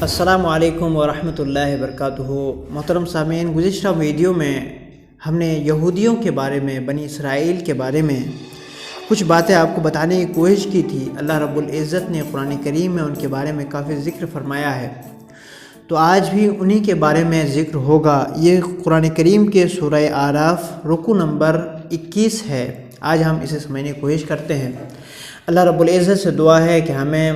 السلام علیکم ورحمۃ اللہ وبرکاتہ۔ محترم سامعین، گزشتہ ویڈیو میں ہم نے یہودیوں کے بارے میں، بنی اسرائیل کے بارے میں کچھ باتیں آپ کو بتانے کی کوشش کی تھی۔ اللہ رب العزت نے قرآن کریم میں ان کے بارے میں کافی ذکر فرمایا ہے، تو آج بھی انہی کے بارے میں ذکر ہوگا۔ یہ قرآن کریم کے سورہ اعراف رکوع نمبر 21 ہے۔ آج ہم اسے سمجھنے کی کوشش کرتے ہیں۔ اللہ رب العزت سے دعا ہے کہ ہمیں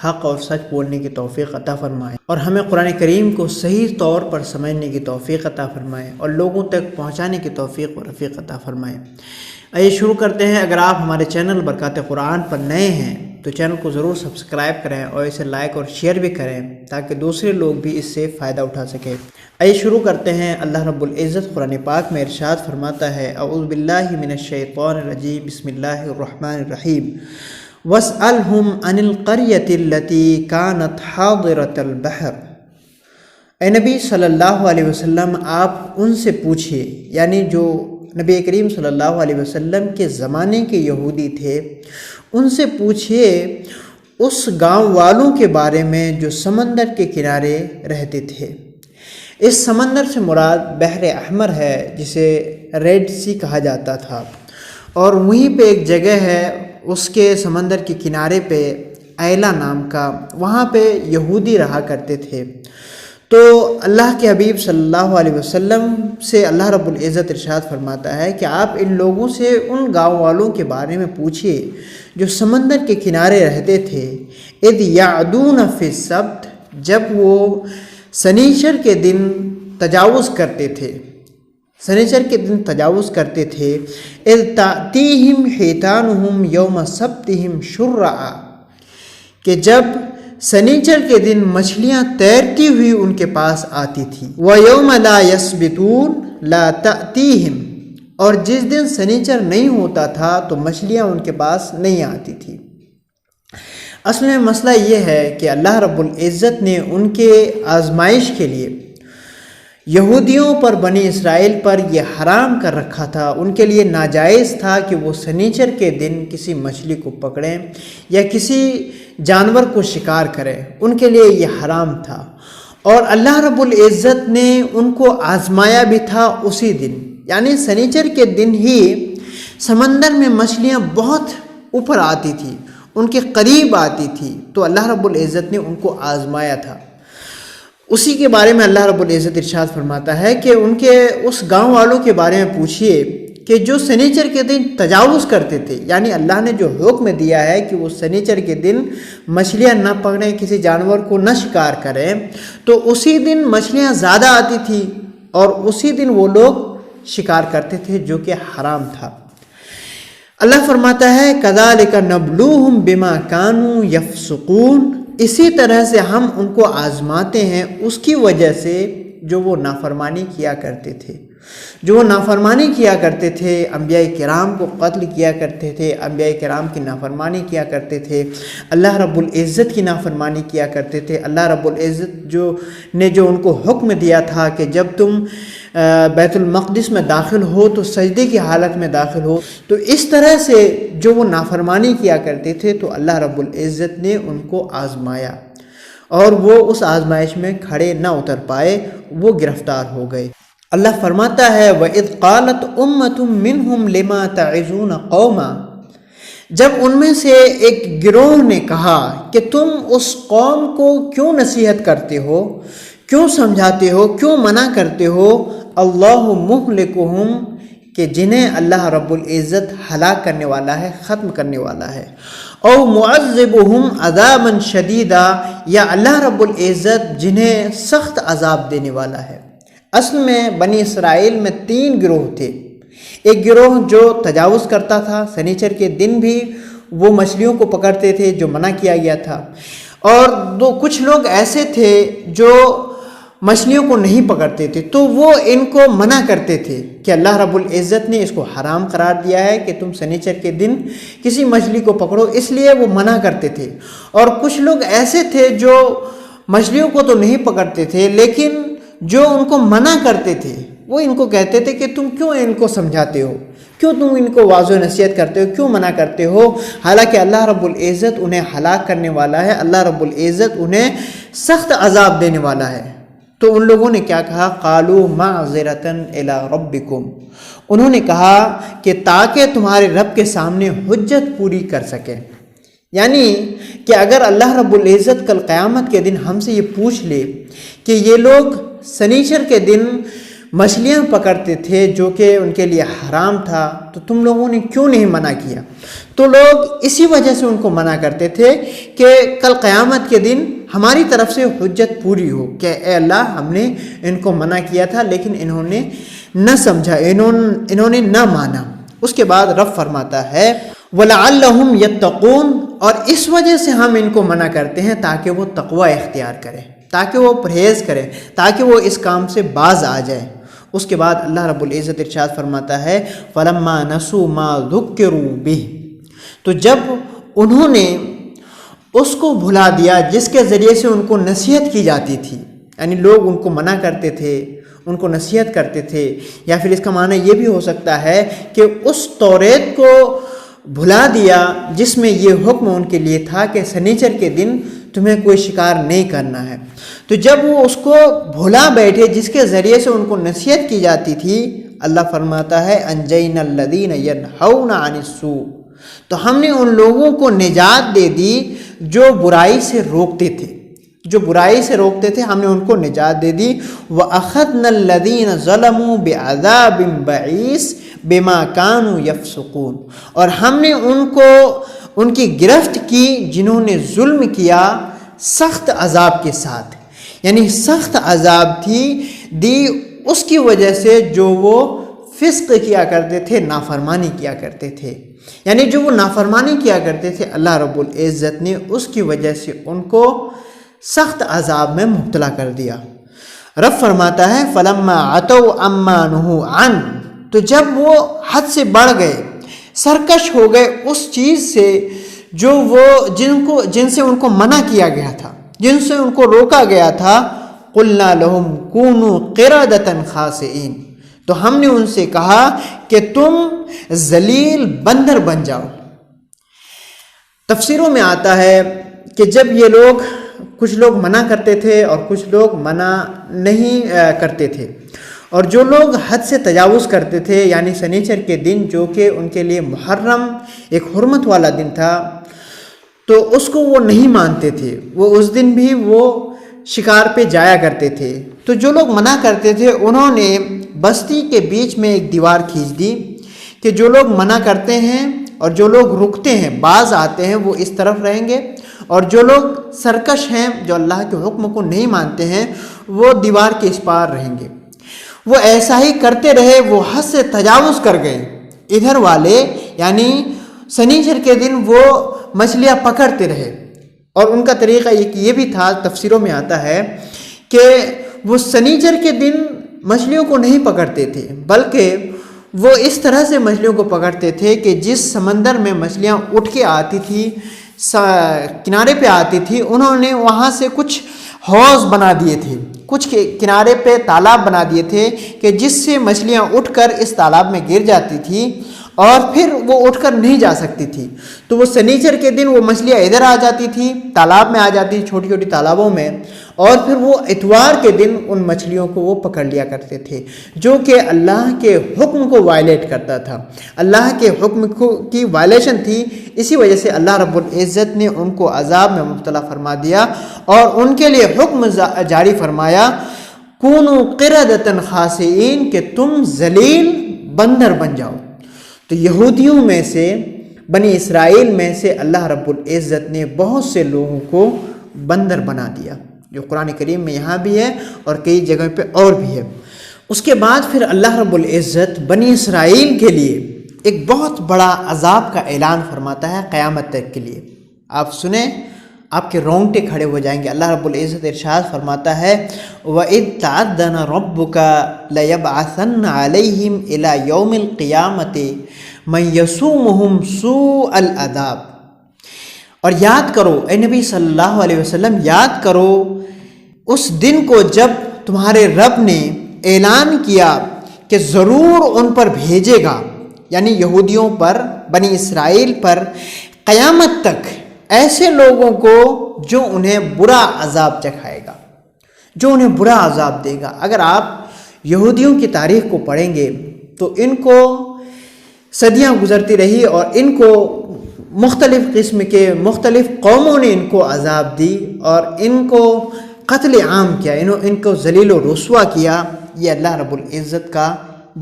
حق اور سچ بولنے کی توفیق عطا فرمائے، اور ہمیں قرآن کریم کو صحیح طور پر سمجھنے کی توفیق عطا فرمائے اور لوگوں تک پہنچانے کی توفیق و رفیق عطا فرمائے۔ آئیے شروع کرتے ہیں۔ اگر آپ ہمارے چینل برکات قرآن پر نئے ہیں تو چینل کو ضرور سبسکرائب کریں اور اسے لائک اور شیئر بھی کریں تاکہ دوسرے لوگ بھی اس سے فائدہ اٹھا سکیں۔ آئیے شروع کرتے ہیں۔ اللہ رب العزت قرآن پاک میں ارشاد فرماتا ہے، اعوذ باللہ من الشیطان الرجیم، بسم اللہ الرحمن الرحیم، وَاسْأَلْهُمْ عَنِ الْقَرْيَةِ الَّتِي كَانَتْ حَاضِرَةَ الْبَحْرِ۔ اے نبی صلی اللہ علیہ وسلم، آپ ان سے پوچھئے، یعنی جو نبی کریم صلی اللہ علیہ وسلم کے زمانے کے یہودی تھے، ان سے پوچھئے اس گاؤں والوں کے بارے میں جو سمندر کے کنارے رہتے تھے۔ اس سمندر سے مراد بحر احمر ہے، جسے ریڈ سی کہا جاتا تھا، اور وہیں پہ ایک جگہ ہے اس کے سمندر کے کنارے پہ ایلا نام کا، وہاں پہ یہودی رہا کرتے تھے۔ تو اللہ کے حبیب صلی اللہ علیہ وسلم سے اللہ رب العزت ارشاد فرماتا ہے کہ آپ ان لوگوں سے، ان گاؤں والوں کے بارے میں پوچھئے جو سمندر کے کنارے رہتے تھے، اذ یعدون فی السبت، جب وہ سنیچر کے دن تجاوز کرتے تھے، سنیچر کے دن تجاوز کرتے تھے، اذ تأتیہم حیتانہم یوم سبتہم شرعا، کہ جب سنیچر کے دن مچھلیاں تیرتی ہوئی ان کے پاس آتی تھی، وَيَوْمَ لَا يَسْبِتُونَ لَا تَأْتِيهِمْ، اور جس دن سنیچر نہیں ہوتا تھا تو مچھلیاں ان کے پاس نہیں آتی تھی۔ اصل میں مسئلہ یہ ہے کہ اللہ رب العزت نے ان کے آزمائش کے لیے یہودیوں پر، بنی اسرائیل پر یہ حرام کر رکھا تھا۔ ان کے لیے ناجائز تھا کہ وہ سنیچر کے دن کسی مچھلی کو پکڑیں یا کسی جانور کو شکار کریں، ان کے لیے یہ حرام تھا۔ اور اللہ رب العزت نے ان کو آزمایا بھی تھا اسی دن، یعنی سنیچر کے دن ہی سمندر میں مچھلیاں بہت اوپر آتی تھی، ان کے قریب آتی تھی، تو اللہ رب العزت نے ان کو آزمایا تھا۔ اسی کے بارے میں اللہ رب العزت ارشاد فرماتا ہے کہ ان کے اس گاؤں والوں کے بارے میں پوچھئے کہ جو سنیچر کے دن تجاوز کرتے تھے، یعنی اللہ نے جو حکم دیا ہے کہ وہ سنیچر کے دن مچھلیاں نہ پکڑیں، کسی جانور کو نہ شکار کریں، تو اسی دن مچھلیاں زیادہ آتی تھی اور اسی دن وہ لوگ شکار کرتے تھے، جو کہ حرام تھا۔ اللہ فرماتا ہے، كَذَلِكَ نَبْلُوهُمْ بِمَا كَانُوا يَفْسُقُونَ، اسی طرح سے ہم ان کو آزماتے ہیں اس کی وجہ سے جو وہ نافرمانی کیا کرتے تھے، جو وہ نافرمانی کیا کرتے تھے، انبیاء کرام کو قتل کیا کرتے تھے، انبیاء کرام کی نافرمانی کیا کرتے تھے، اللہ رب العزت کی نافرمانی کیا کرتے تھے۔ اللہ رب العزت جو ان کو حکم دیا تھا کہ جب تم بیت المقدس میں داخل ہو تو سجدے کی حالت میں داخل ہو، تو اس طرح سے جو وہ نافرمانی کیا کرتے تھے تو اللہ رب العزت نے ان کو آزمایا، اور وہ اس آزمائش میں کھڑے نہ اتر پائے، وہ گرفتار ہو گئے۔ اللہ فرماتا ہے، وَإِذْ قَالَتْ أُمَّةٌ مِّنْهُمْ لِمَا تَعِظُونَ قَوْمًا، جب ان میں سے ایک گروہ نے کہا کہ تم اس قوم کو کیوں نصیحت کرتے ہو، کیوں سمجھاتے ہو، کیوں منع کرتے ہو، اللہ مہلکہم، کہ جنہیں اللہ رب العزت ہلاک کرنے والا ہے، ختم کرنے والا ہے، او معذبہم عذابا شدیدا، یا اللہ رب العزت جنہیں سخت عذاب دینے والا ہے۔ اصل میں بنی اسرائیل میں 3 گروہ تھے۔ ایک گروہ جو تجاوز کرتا تھا، سنیچر کے دن بھی وہ مچھلیوں کو پکڑتے تھے جو منع کیا گیا تھا، اور کچھ لوگ ایسے تھے جو مچھلیوں کو نہیں پکڑتے تھے، تو وہ ان کو منع کرتے تھے کہ اللہ رب العزت نے اس کو حرام قرار دیا ہے کہ تم سنیچر کے دن کسی مچھلی کو پکڑو، اس لیے وہ منع کرتے تھے۔ اور کچھ لوگ ایسے تھے جو مچھلیوں کو تو نہیں پکڑتے تھے، لیکن جو ان کو منع کرتے تھے، وہ ان کو کہتے تھے کہ تم کیوں ان کو سمجھاتے ہو، کیوں تم ان کو واضح نصیحت کرتے ہو، کیوں منع کرتے ہو، حالانکہ اللہ رب العزت انہیں ہلاک کرنے والا ہے، اللہ رب العزت انہیں سخت عذاب دینے والا ہے۔ تو ان لوگوں نے کیا کہا، قالوا معذرۃ الی ربکم، انہوں نے کہا کہ تاکہ تمہارے رب کے سامنے حجت پوری کر سکیں، یعنی کہ اگر اللہ رب العزت کل قیامت کے دن ہم سے یہ پوچھ لے کہ یہ لوگ سنیچر کے دن مچھلیاں پکڑتے تھے جو کہ ان کے لیے حرام تھا، تو تم لوگوں نے کیوں نہیں منع کیا، تو لوگ اسی وجہ سے ان کو منع کرتے تھے کہ کل قیامت کے دن ہماری طرف سے حجت پوری ہو کہ اے اللہ ہم نے ان کو منع کیا تھا لیکن انہوں نے نہ سمجھا، انہوں نے نہ مانا۔ اس کے بعد رب فرماتا ہے وَلَعَلَّهُمْ يَتَّقُونَ، اور اس وجہ سے ہم ان کو منع کرتے ہیں تاکہ وہ تقوی اختیار کریں، تاکہ وہ پرہیز کریں، تاکہ وہ اس کام سے باز آ جائیں۔ اس کے بعد اللہ رب العزت ارشاد فرماتا ہے فَلَمَّا نَسُوا مَا ذُكِّرُوا بِهِ، تو جب انہوں نے اس کو بھلا دیا جس کے ذریعے سے ان کو نصیحت کی جاتی تھی، یعنی لوگ ان کو منع کرتے تھے، ان کو نصیحت کرتے تھے، یا پھر اس کا معنی یہ بھی ہو سکتا ہے کہ اس توریت کو بھلا دیا جس میں یہ حکم ان کے لیے تھا کہ سنیچر کے دن تمہیں کوئی شکار نہیں کرنا ہے، تو جب وہ اس کو بھلا بیٹھے جس کے ذریعے سے ان کو نصیحت کی جاتی تھی، اللہ فرماتا ہے انجینا الذین ینہون عن السوء، تو ہم نے ان لوگوں کو نجات دے دی جو برائی سے روکتے تھے، جو برائی سے روکتے تھے ہم نے ان کو نجات دے دی۔ وَأَخَذْنَا الَّذِينَ ظَلَمُوا بِعَذَابٍ بَعِيسٍ بِمَا كَانُوا يَفْسُقُونَ، اور ہم نے ان کو ان کی گرفت کی جنہوں نے ظلم کیا سخت عذاب کے ساتھ، یعنی سخت عذاب دی اس کی وجہ سے جو وہ فسق کیا کرتے تھے، نافرمانی کیا کرتے تھے، یعنی جو وہ نافرمانی کیا کرتے تھے اللہ رب العزت نے اس کی وجہ سے ان کو سخت عذاب میں مبتلا کر دیا۔ رب فرماتا ہے فَلَمَّا عَتَوْا عَمَّا نُهُوا عَنْهُ، تو جب وہ حد سے بڑھ گئے، سرکش ہو گئے اس چیز سے جو وہ جن سے ان کو منع کیا گیا تھا، جن سے ان کو روکا گیا تھا، قُلْنَا لَهُمْ كُونُوا قِرَدَةً خَاسِئِينَ، تو ہم نے ان سے کہا کہ تم ذلیل بندر بن جاؤ۔ تفسیروں میں آتا ہے کہ جب یہ لوگ کچھ لوگ منع کرتے تھے اور کچھ لوگ منع نہیں کرتے تھے، اور جو لوگ حد سے تجاوز کرتے تھے یعنی سنیچر کے دن جو کہ ان کے لیے محرم ایک حرمت والا دن تھا، تو اس کو وہ نہیں مانتے تھے، وہ اس دن بھی وہ شکار پہ جایا کرتے تھے، تو جو لوگ منع کرتے تھے انہوں نے بستی کے بیچ میں ایک دیوار کھینچ دی کہ جو لوگ منع کرتے ہیں اور جو لوگ رکتے ہیں باز آتے ہیں وہ اس طرف رہیں گے، اور جو لوگ سرکش ہیں جو اللہ کے حکم کو نہیں مانتے ہیں وہ دیوار کے اس پار رہیں گے۔ وہ ایسا ہی کرتے رہے، وہ حد سے تجاوز کر گئے، ادھر والے یعنی سنیچر کے دن وہ مچھلیاں پکڑتے رہے، اور ان کا طریقہ یہ بھی تھا، تفسیروں میں آتا ہے کہ وہ سنیچر کے دن مچھلیوں کو نہیں پکڑتے تھے بلکہ وہ اس طرح سے مچھلیوں کو پکڑتے تھے کہ جس سمندر میں مچھلیاں اٹھ کے آتی تھی، کنارے پہ آتی تھی، انہوں نے وہاں سے کچھ حوض بنا دیے تھے، کچھ کنارے پہ تالاب بنا دیے تھے کہ جس سے مچھلیاں اٹھ کر اس تالاب میں گر جاتی تھی اور پھر وہ اٹھ کر نہیں جا سکتی تھی، تو وہ سنیچر کے دن وہ مچھلیاں ادھر آ جاتی تھی، تالاب میں آ جاتی تھی، چھوٹی چھوٹی تالابوں میں، اور پھر وہ اتوار کے دن ان مچھلیوں کو وہ پکڑ لیا کرتے تھے جو کہ اللہ کے حکم کو وائلیٹ کرتا تھا، اللہ کے حکم کی وائلیشن تھی، اسی وجہ سے اللہ رب العزت نے ان کو عذاب میں مبتلا فرما دیا اور ان کے لیے حکم جاری فرمایا کونوا قردۃ خاسئین، کہ تم ذلیل بندر بن جاؤ۔ تو یہودیوں میں سے، بنی اسرائیل میں سے اللہ رب العزت نے بہت سے لوگوں کو بندر بنا دیا، جو قرآن کریم میں یہاں بھی ہے اور کئی جگہ پہ اور بھی ہے۔ اس کے بعد پھر اللہ رب العزت بنی اسرائیل کے لیے ایک بہت بڑا عذاب کا اعلان فرماتا ہے قیامت تک کے لیے۔ آپ سنیں، آپ کے رونگٹے کھڑے ہو جائیں گے۔ اللہ رب العزت ارشاد فرماتا ہے وَإِذْ تَعَذَّنَ رَبُّكَ لَيَبْعَثَنَّ عَلَيْهِمْ إِلَى يَوْمِ الْقِيَامَةِ مَنْ يَسُومُهُمْ سُوءَ الْعَذَابِ، اور یاد کرو اے نبی صلی اللہ علیہ وسلم، یاد کرو اس دن کو جب تمہارے رب نے اعلان کیا کہ ضرور ان پر بھیجے گا، یعنی یہودیوں پر، بنی اسرائیل پر قیامت تک ایسے لوگوں کو جو انہیں برا عذاب چکھائے گا، جو انہیں برا عذاب دے گا۔ اگر آپ یہودیوں کی تاریخ کو پڑھیں گے تو ان کو صدیاں گزرتی رہی اور ان کو مختلف قسم کے مختلف قوموں نے ان کو عذاب دی اور ان کو قتل عام کیا، ان کو ذلیل و رسوا کیا۔ یہ اللہ رب العزت کا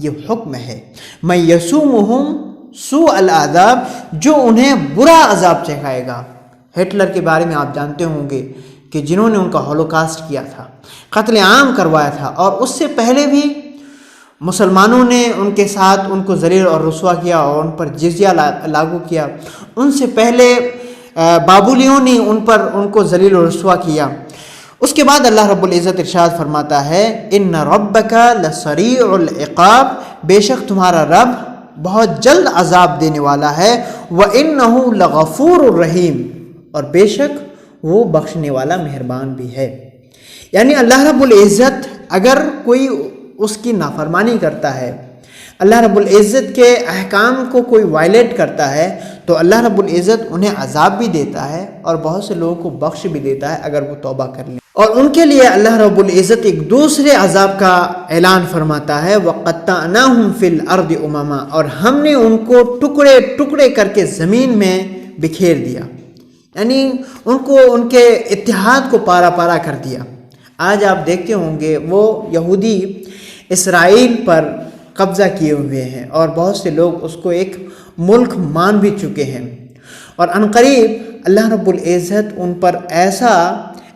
یہ حکم ہے، میں یسومہم سوء العذاب، جو انہیں برا عذاب چکھائے گا۔ ہٹلر کے بارے میں آپ جانتے ہوں گے کہ جنہوں نے ان کا ہولوکاسٹ کیا تھا، قتل عام کروایا تھا، اور اس سے پہلے بھی مسلمانوں نے ان کے ساتھ ان کو ذلیل اور رسوا کیا اور ان پر جزیہ لاگو کیا۔ ان سے پہلے بابلیوں نے ان کو ذلیل و رسوا کیا۔ اس کے بعد اللہ رب العزت ارشاد فرماتا ہے، ان ربک لسریع العقاب، بے شک تمہارا رب بہت جلد عذاب دینے والا ہے، وَإِنَّهُ لَغَفُورٌ الرحیم، اور بے شک وہ بخشنے والا مہربان بھی ہے۔ یعنی اللہ رب العزت اگر کوئی اس کی نافرمانی کرتا ہے، اللہ رب العزت کے احکام کو کوئی وائلیٹ کرتا ہے، تو اللہ رب العزت انہیں عذاب بھی دیتا ہے اور بہت سے لوگوں کو بخش بھی دیتا ہے اگر وہ توبہ کر لیں۔ اور ان کے لیے اللہ رب العزت ایک دوسرے عذاب کا اعلان فرماتا ہے، وَقَطَّعْنَاهُمْ فِي الْأَرْضِ أُمَمًا، اور ہم نے ان کو ٹکڑے ٹکڑے کر کے زمین میں بکھیر دیا، یعنی ان کو ان کے اتحاد کو پارا پارا کر دیا۔ آج آپ دیکھتے ہوں گے وہ یہودی اسرائیل پر قبضہ کیے ہوئے ہیں اور بہت سے لوگ اس کو ایک ملک مان بھی چکے ہیں، اور عنقریب اللہ رب العزت ان پر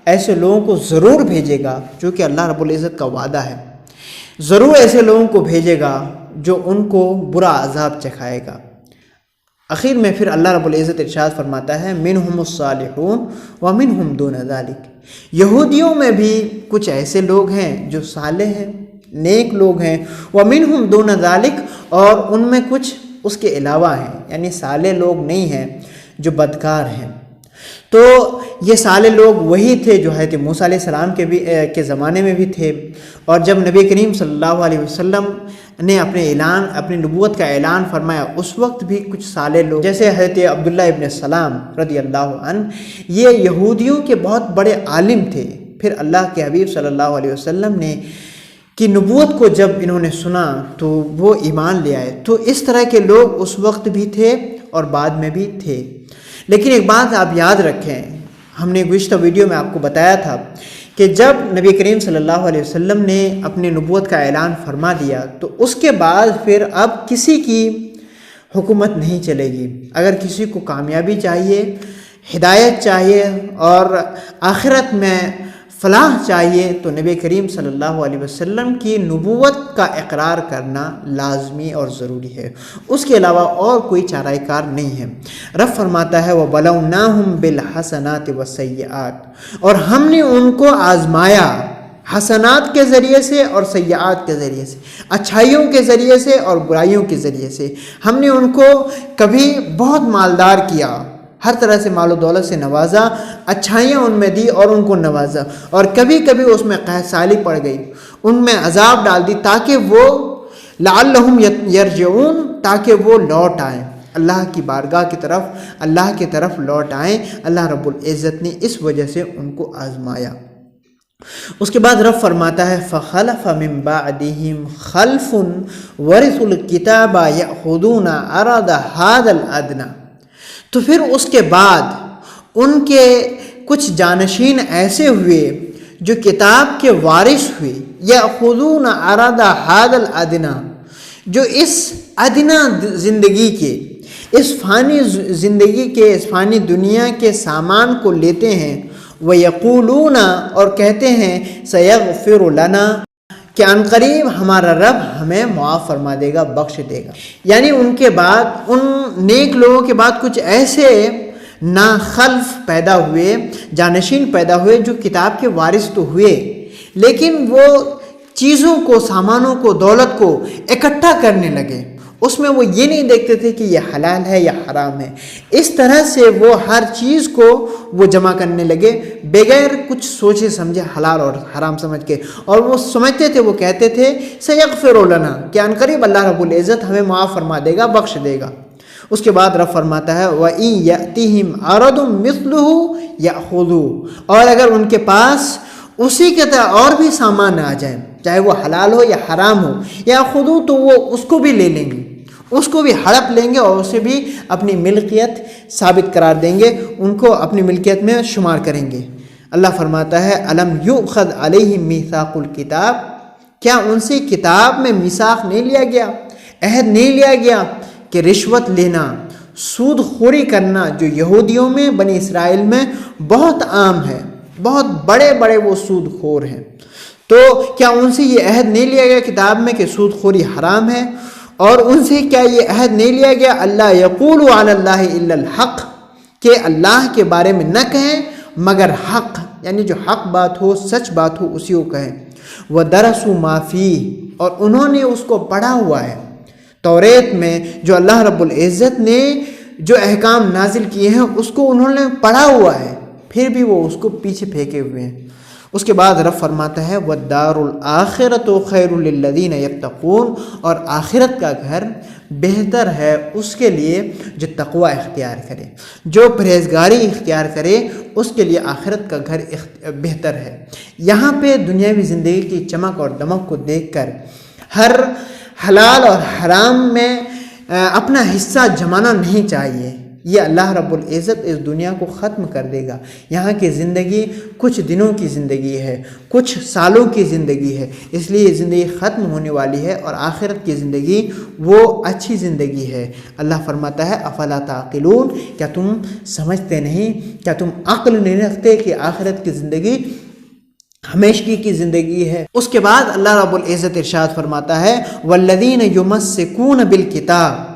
ایسے لوگوں کو ضرور بھیجے گا، جو کہ اللہ رب العزت کا وعدہ ہے، ضرور ایسے لوگوں کو بھیجے گا جو ان کو برا عذاب چکھائے گا۔ آخر میں پھر اللہ رب العزت ارشاد فرماتا ہے، منہم الصالحون ومنہم دون ذالک، یہودیوں میں بھی کچھ ایسے لوگ ہیں جو صالح ہیں، نیک لوگ ہیں، ومنہم دون ذالک، اور ان میں کچھ اس کے علاوہ ہیں، یعنی صالح لوگ نہیں ہیں جو بدکار ہیں۔ تو یہ صالح لوگ وہی تھے جو حضرت موسیٰ علیہ السلام کے زمانے میں بھی تھے، اور جب نبی کریم صلی اللہ علیہ وسلم نے اپنی نبوت کا اعلان فرمایا، اس وقت بھی کچھ صالح لوگ جیسے حضرت عبداللہ ابن سلام رضی اللہ عنہ، یہ یہودیوں کے بہت بڑے عالم تھے۔ پھر اللہ کے حبیب صلی اللہ علیہ وسلم نے کی نبوت کو جب انہوں نے سنا تو وہ ایمان لے آئے۔ تو اس طرح کے لوگ اس وقت بھی تھے اور بعد میں بھی تھے۔ لیکن ایک بات آپ یاد رکھیں، ہم نے گزشتہ ویڈیو میں آپ کو بتایا تھا کہ جب نبی کریم صلی اللہ علیہ وسلم نے اپنی نبوت کا اعلان فرما دیا تو اس کے بعد پھر اب کسی کی حکومت نہیں چلے گی۔ اگر کسی کو کامیابی چاہیے، ہدایت چاہیے اور آخرت میں فلاح چاہیے تو نبی کریم صلی اللہ علیہ وسلم کی نبوت کا اقرار کرنا لازمی اور ضروری ہے، اس کے علاوہ اور کوئی چارہ کار نہیں ہے۔ رب فرماتا ہے وَبَلَوْنَاهُمْ بِالْحَسَنَاتِ وَالسَّيِّئَاتِ، اور ہم نے ان کو آزمایا حسنات کے ذریعے سے اور سیئات کے ذریعے سے، اچھائیوں کے ذریعے سے اور برائیوں کے ذریعے سے۔ ہم نے ان کو کبھی بہت مالدار کیا، ہر طرح سے مال و دولت سے نوازا، اچھائیاں ان میں دی اور ان کو نوازا، اور کبھی کبھی اس میں قحط سالی پڑ گئی، ان میں عذاب ڈال دی تاکہ وہ لعلہم یرجعون، تاکہ وہ لوٹ آئیں اللہ کی بارگاہ کی طرف، اللہ کی طرف لوٹ آئیں۔ اللہ رب العزت نے اس وجہ سے ان کو آزمایا۔ اس کے بعد رب فرماتا ہے فَخَلَفَ مِن بَعْدِهِمْ خَلْفٌ وَرِثُوا الْكِتَابَ يَأْخُذُونَ عَرَضَ هَذَا الْأَدْنَىٰ، تو پھر اس کے بعد ان کے کچھ جانشین ایسے ہوئے جو کتاب کے وارث ہوئے، یأخذون عرض هذا الادنی، جو اس ادنا زندگی کے، اس فانی زندگی کے، اس فانی دنیا کے سامان کو لیتے ہیں، ویقولون، اور کہتے ہیں سیغفر لنا، کہ عنقریب ہمارا رب ہمیں معاف فرما دے گا، بخش دے گا۔ یعنی ان کے بعد، ان نیک لوگوں کے بعد کچھ ایسے ناخلف پیدا ہوئے، جانشین پیدا ہوئے جو کتاب کے وارث تو ہوئے، لیکن وہ چیزوں کو، سامانوں کو، دولت کو اکٹھا کرنے لگے، اس میں وہ یہ نہیں دیکھتے تھے کہ یہ حلال ہے یا حرام ہے. اس طرح سے وہ ہر چیز کو وہ جمع کرنے لگے بغیر کچھ سوچے سمجھے حلال اور حرام سمجھ کے. اور وہ سمجھتے تھے، وہ کہتے تھے سیغفر لنا، کہ ان قریب اللہ رب العزت ہمیں معاف فرما دے گا، بخش دے گا. اس کے بعد رب فرماتا ہے وَإِن يَأْتِهِمْ عَرَضٌ مِثْلُهُ يَأْخُذُوهُ، اور اگر ان کے پاس اسی کے طرح اور بھی سامان آ جائیں، چاہے وہ حلال ہو یا حرام ہو، يَأْخُذُوهُ، تو وہ اس کو بھی لے لیں گے، اس کو بھی ہڑپ لیں گے اور اسے بھی اپنی ملکیت ثابت قرار دیں گے، ان کو اپنی ملکیت میں شمار کریں گے. اللہ فرماتا ہے الم یؤخذ علیہم میثاق الکتاب، کیا ان سے کتاب میں میثاق نہیں لیا گیا، عہد نہیں لیا گیا کہ رشوت لینا، سود خوری کرنا، جو یہودیوں میں بنی اسرائیل میں بہت عام ہے، بہت بڑے بڑے وہ سود خور ہیں. تو کیا ان سے یہ عہد نہیں لیا گیا کتاب میں کہ سود خوری حرام ہے؟ اور ان سے کیا یہ عہد نہیں لیا گیا اللہ یقول علی اللہ الا الحق، کہ اللہ کے بارے میں نہ کہیں مگر حق، یعنی جو حق بات ہو، سچ بات ہو، اسی کو کہیں. وَدَرَسُوا مَا فِيهِ، اور انہوں نے اس کو پڑھا ہوا ہے توریت میں، جو اللہ رب العزت نے جو احکام نازل کیے ہیں اس کو انہوں نے پڑھا ہوا ہے، پھر بھی وہ اس کو پیچھے پھینکے ہوئے ہیں. اس کے بعد رب فرماتا ہے وَالدَّارُ الْآخِرَةُ خَيْرٌ لِلَّذِينَ يَتَّقُونَ، اور آخرت کا گھر بہتر ہے اس کے لیے جو تقوی اختیار کرے، جو پرہیزگاری اختیار کرے، اس کے لیے آخرت کا گھر بہتر ہے. یہاں پہ دنیاوی زندگی کی چمک اور دمک کو دیکھ کر ہر حلال اور حرام میں اپنا حصہ جمانا نہیں چاہیے. یہ اللہ رب العزت اس دنیا کو ختم کر دے گا. یہاں کی زندگی کچھ دنوں کی زندگی ہے، کچھ سالوں کی زندگی ہے، اس لیے یہ زندگی ختم ہونے والی ہے، اور آخرت کی زندگی وہ اچھی زندگی ہے. اللہ فرماتا ہے افلا تعقلون، کیا تم سمجھتے نہیں، کیا تم عقل نہیں رکھتے کہ آخرت کی زندگی ہمیشگی کی زندگی ہے. اس کے بعد اللہ رب العزت ارشاد فرماتا ہے والذین یمسکون بالکتاب،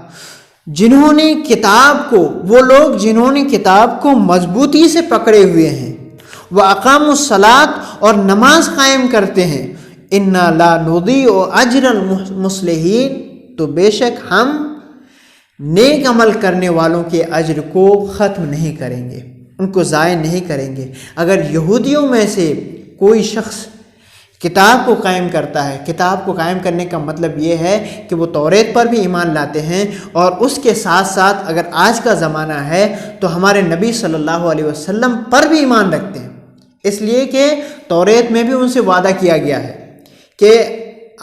جنہوں نے کتاب کو، وہ لوگ جنہوں نے کتاب کو مضبوطی سے پکڑے ہوئے ہیں، وَأَقَامُوا الصَّلَاةَ، اور نماز قائم کرتے ہیں، إِنَّا لَا نُضِيعُ أَجْرَ الْمُصْلِحِينَ، تو بے شک ہم نیک عمل کرنے والوں کے اجر کو ختم نہیں کریں گے، ان کو ضائع نہیں کریں گے. اگر یہودیوں میں سے کوئی شخص کتاب کو قائم کرتا ہے، کتاب کو قائم کرنے کا مطلب یہ ہے کہ وہ توریت پر بھی ایمان لاتے ہیں، اور اس کے ساتھ ساتھ اگر آج کا زمانہ ہے تو ہمارے نبی صلی اللہ علیہ وسلم پر بھی ایمان رکھتے ہیں، اس لیے کہ توریت میں بھی ان سے وعدہ کیا گیا ہے کہ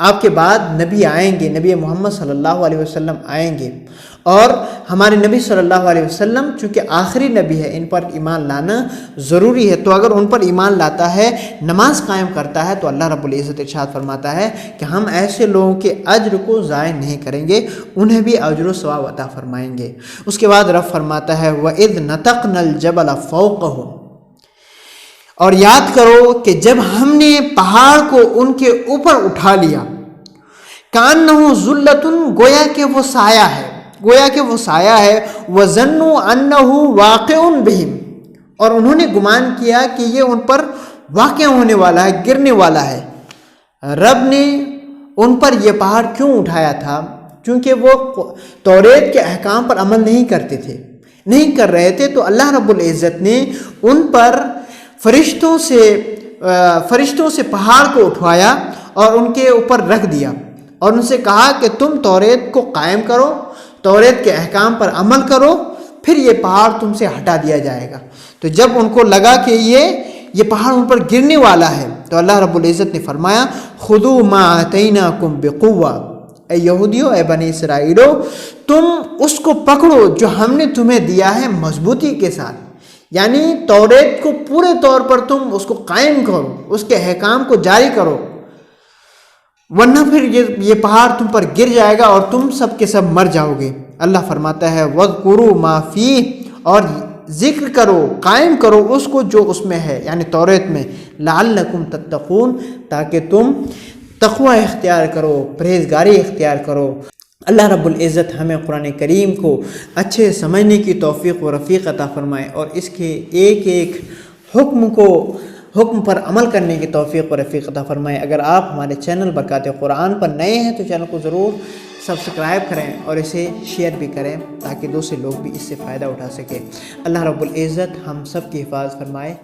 آپ کے بعد نبی آئیں گے، نبی محمد صلی اللہ علیہ وسلم آئیں گے، اور ہمارے نبی صلی اللہ علیہ وسلم چونکہ آخری نبی ہے، ان پر ایمان لانا ضروری ہے. تو اگر ان پر ایمان لاتا ہے، نماز قائم کرتا ہے، تو اللہ رب العزت ارشاد فرماتا ہے کہ ہم ایسے لوگوں کے اجر کو ضائع نہیں کریں گے، انہیں بھی اجر و ثواب عطا فرمائیں گے. اس کے بعد رب فرماتا ہے وَإِذْ نَتَقْنَا الْجَبَلَ فَوْقَهُمْ، اور یاد کرو کہ جب ہم نے پہاڑ کو ان کے اوپر اٹھا لیا، کَأَنَّهُ ذُلَّةٌ، گویا کہ وہ سایہ ہے، گویا کہ وہ سایہ ہے، وَظَنُّوا أَنَّهُ وَاقِعٌ بِهِمْ، اور انہوں نے گمان کیا کہ یہ ان پر واقع ہونے والا ہے، گرنے والا ہے. رب نے ان پر یہ پہاڑ کیوں اٹھایا تھا؟ کیونکہ وہ توریت کے احکام پر عمل نہیں کرتے تھے، نہیں کر رہے تھے. تو اللہ رب العزت نے ان پر فرشتوں سے پہاڑ کو اٹھوایا اور ان کے اوپر رکھ دیا، اور ان سے کہا کہ تم توریت کو قائم کرو، توریت کے احکام پر عمل کرو، پھر یہ پہاڑ تم سے ہٹا دیا جائے گا. تو جب ان کو لگا کہ یہ پہاڑ ان پر گرنے والا ہے، تو اللہ رب العزت نے فرمایا خُذُوا مَا آتَيْنَاكُمْ بِقُوَّةٍ، اے یہودیو، اے بنی اسرائیلو، تم اس کو پکڑو جو ہم نے تمہیں دیا ہے مضبوطی کے ساتھ. یعنی توریت کو پورے طور پر تم اس کو قائم کرو، اس کے احکام کو جاری کرو، ورنہ پھر یہ پہاڑ تم پر گر جائے گا اور تم سب کے سب مر جاؤ گے. اللہ فرماتا ہے وَاذْكُرُوا مَا فِيهِ، اور ذکر کرو، قائم کرو اس کو جو اس میں ہے، یعنی توریت میں، لَعَلَّكُمْ تَتَّقُونَ، تاکہ تم تقوی اختیار کرو، پرہیزگاری اختیار کرو. اللہ رب العزت ہمیں قرآن کریم کو اچھے سمجھنے کی توفیق و رفیق عطا فرمائے، اور اس کے ایک ایک حکم پر عمل کرنے کی توفیق و رفیق عطا فرمائے. اگر آپ ہمارے چینل برکات قرآن پر نئے ہیں تو چینل کو ضرور سبسکرائب کریں اور اسے شیئر بھی کریں تاکہ دوسرے لوگ بھی اس سے فائدہ اٹھا سکیں۔ اللہ رب العزت ہم سب کی حفاظت فرمائے۔